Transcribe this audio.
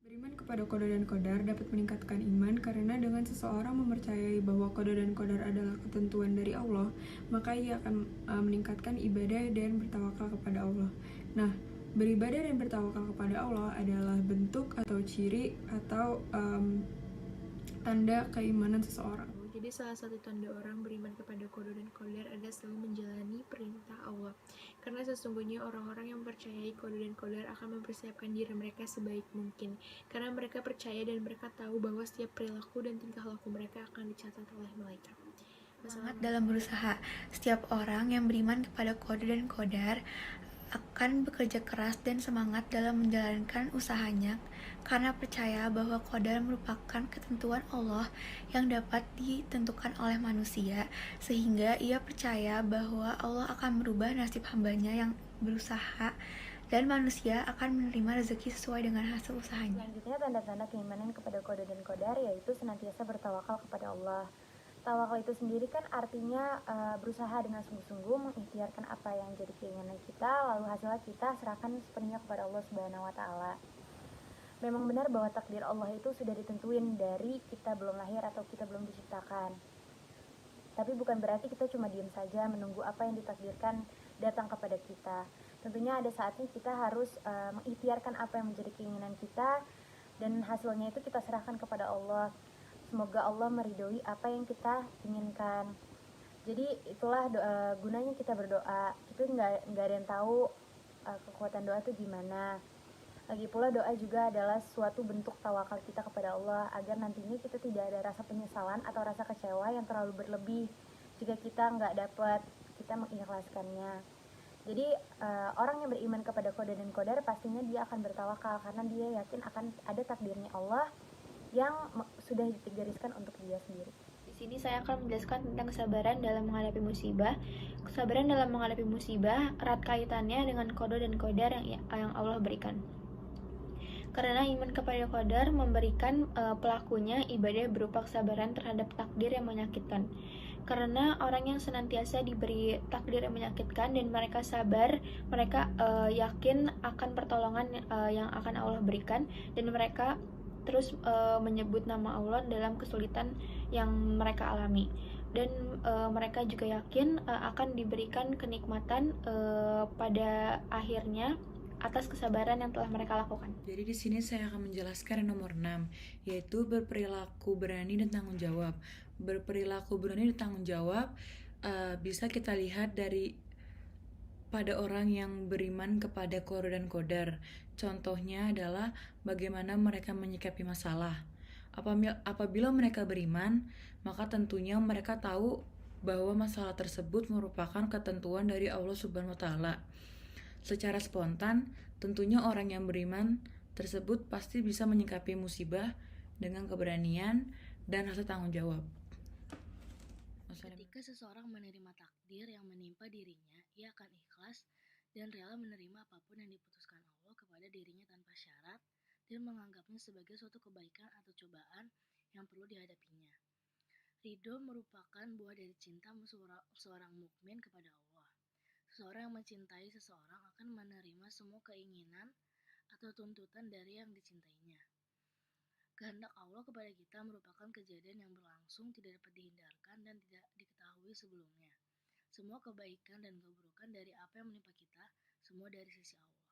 Beriman kepada qada dan qadar dapat meningkatkan iman karena dengan seseorang mempercayai bahwa qada dan qadar adalah ketentuan dari Allah, maka ia akan meningkatkan ibadah dan bertawakal kepada Allah. Nah, beribadah dan bertawakal kepada Allah adalah bentuk atau ciri atau tanda keimanan seseorang. Jadi salah satu tanda orang beriman kepada qada dan qadar adalah selalu menjalani perintah Allah. Karena sesungguhnya orang-orang yang mempercayai qada dan qadar akan mempersiapkan diri mereka sebaik mungkin. Karena mereka percaya dan mereka tahu bahwa setiap perilaku dan tingkah laku mereka akan dicatat oleh malaikat. Semangat dalam berusaha. Setiap orang yang beriman kepada qada dan qadar akan bekerja keras dan semangat dalam menjalankan usahanya karena percaya bahwa qadar merupakan ketentuan Allah yang dapat ditentukan oleh manusia, sehingga ia percaya bahwa Allah akan merubah nasib hambanya yang berusaha dan manusia akan menerima rezeki sesuai dengan hasil usahanya. Selanjutnya, tanda-tanda keimanan kepada qada dan qadar yaitu senantiasa bertawakal kepada Allah. Tawakal itu sendiri kan artinya berusaha dengan sungguh-sungguh mengikhtiarkan apa yang jadi keinginan kita, lalu hasilnya kita serahkan sepenuhnya kepada Allah Subhanahu wa taala. Memang benar bahwa takdir Allah itu sudah ditentuin dari kita belum lahir atau kita belum diciptakan. Tapi bukan berarti kita cuma diam saja menunggu apa yang ditakdirkan datang kepada kita. Tentunya ada saatnya kita harus mengikhtiarkan apa yang menjadi keinginan kita, dan hasilnya itu kita serahkan kepada Allah. Semoga Allah meridhoi apa yang kita inginkan. Jadi itulah gunanya kita berdoa. Itu nggak ada yang tahu kekuatan doa itu gimana. Lagi pula doa juga adalah suatu bentuk tawakal kita kepada Allah agar nantinya kita tidak ada rasa penyesalan atau rasa kecewa yang terlalu berlebih jika kita nggak dapat, kita mengikhlaskannya. Jadi orang yang beriman kepada qada dan qadar pastinya dia akan bertawakal karena dia yakin akan ada takdirnya Allah yang sudah digariskan untuk dia sendiri. Di sini saya akan menjelaskan tentang kesabaran dalam menghadapi musibah. Kesabaran dalam menghadapi musibah erat kaitannya dengan qada dan qadar yang Allah berikan. Karena iman kepada qadar memberikan pelakunya ibadah berupa kesabaran terhadap takdir yang menyakitkan. Karena orang yang senantiasa diberi takdir yang menyakitkan dan mereka sabar, mereka yakin akan pertolongan yang akan Allah berikan, dan mereka terus menyebut nama Allah dalam kesulitan yang mereka alami, dan mereka juga yakin akan diberikan kenikmatan pada akhirnya atas kesabaran yang telah mereka lakukan. Jadi di sini saya akan menjelaskan yang nomor 6, yaitu berperilaku berani dan tanggung jawab. Berperilaku berani dan tanggung jawab bisa kita lihat dari pada orang yang beriman kepada qada dan qadar. Contohnya adalah bagaimana mereka menyikapi masalah. Apabila mereka beriman, maka tentunya mereka tahu bahwa masalah tersebut merupakan ketentuan dari Allah Subhanahu wa taala. Secara spontan, tentunya orang yang beriman tersebut pasti bisa menyikapi musibah dengan keberanian dan rasa tanggung jawab. Ketika seseorang menerima takdir yang menimpa dirinya, ia akan ikhlas dan rela menerima apapun yang diputuskan Allah kepada dirinya tanpa syarat dan menganggapnya sebagai suatu kebaikan atau cobaan yang perlu dihadapinya. Ridho merupakan buah dari cinta seorang mukmin kepada Allah. Seseorang yang mencintai seseorang akan menerima semua keinginan atau tuntutan dari yang dicintainya. Kehendak Allah kepada kita merupakan kejadian yang berlangsung, tidak dapat dihindarkan dan tidak diketahui sebelumnya. Semua kebaikan dan keburukan dari apa yang menimpa kita, semua dari sisi Allah.